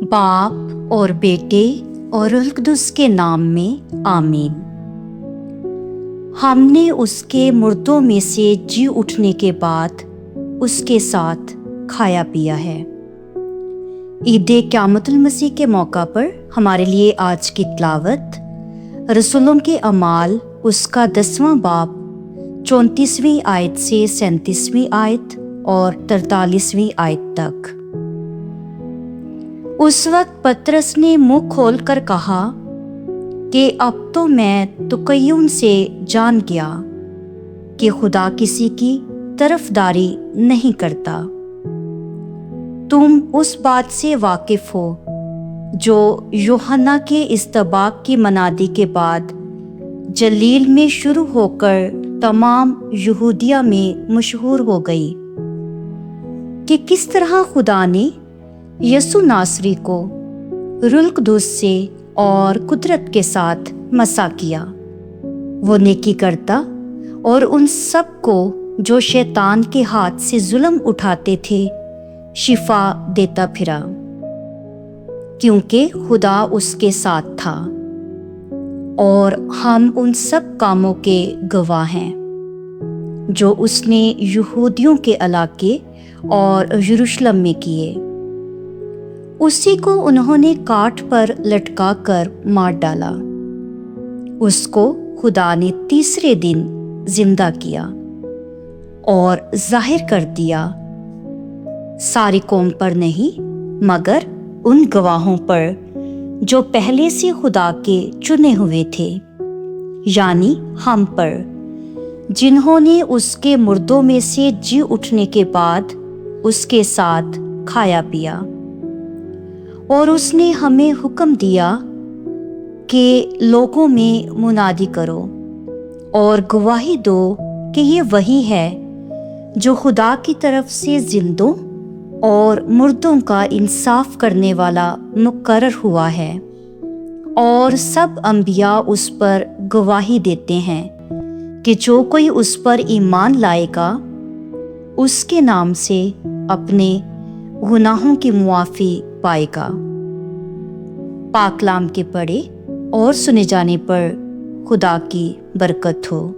باپ اور بیٹے اور روح القدس کے نام میں آمین۔ ہم نے اس کے مردوں میں سے جی اٹھنے کے بعد اس کے ساتھ کھایا پیا ہے۔ عید قیامت المسیح کے موقع پر ہمارے لیے آج کی تلاوت رسولوں کے اعمال اس کا 10واں باب 34ویں آیت سے 37ویں آیت اور 43ویں آیت تک۔ اس وقت پطرس نے منہ کھول کر کہا کہ اب تو میں تقیون سے جان گیا کہ خدا کسی کی طرفداری نہیں کرتا۔ تم اس بات سے واقف ہو جو یوحنا کے استباق کی منادی کے بعد جلیل میں شروع ہو کر تمام یہودیہ میں مشہور ہو گئی، کہ کس طرح خدا نے یسوع ناصری کو روح القدس سے اور قدرت کے ساتھ مسح کیا۔ وہ نیکی کرتا اور ان سب کو جو شیطان کے ہاتھ سے ظلم اٹھاتے تھے شفا دیتا پھرا، کیونکہ خدا اس کے ساتھ تھا۔ اور ہم ان سب کاموں کے گواہ ہیں جو اس نے یہودیوں کے علاقے اور یروشلم میں کیے۔ اسی کو انہوں نے کاٹ پر لٹکا کر مار ڈالا۔ اس کو خدا نے تیسرے دن زندہ کیا اور ظاہر کر دیا، ساری قوم پر نہیں مگر ان گواہوں پر جو پہلے سے خدا کے چنے ہوئے تھے، یعنی ہم پر، جنہوں نے اس کے مردوں میں سے جی اٹھنے کے بعد اس کے ساتھ کھایا پیا۔ اور اس نے ہمیں حکم دیا کہ لوگوں میں منادی کرو اور گواہی دو کہ یہ وہی ہے جو خدا کی طرف سے زندوں اور مردوں کا انصاف کرنے والا مقرر ہوا ہے۔ اور سب انبیاء اس پر گواہی دیتے ہیں کہ جو کوئی اس پر ایمان لائے گا اس کے نام سے اپنے گناہوں کی معافی پائے گا۔ پاک کلام کے پڑھے اور سنے جانے پر خدا کی برکت ہو۔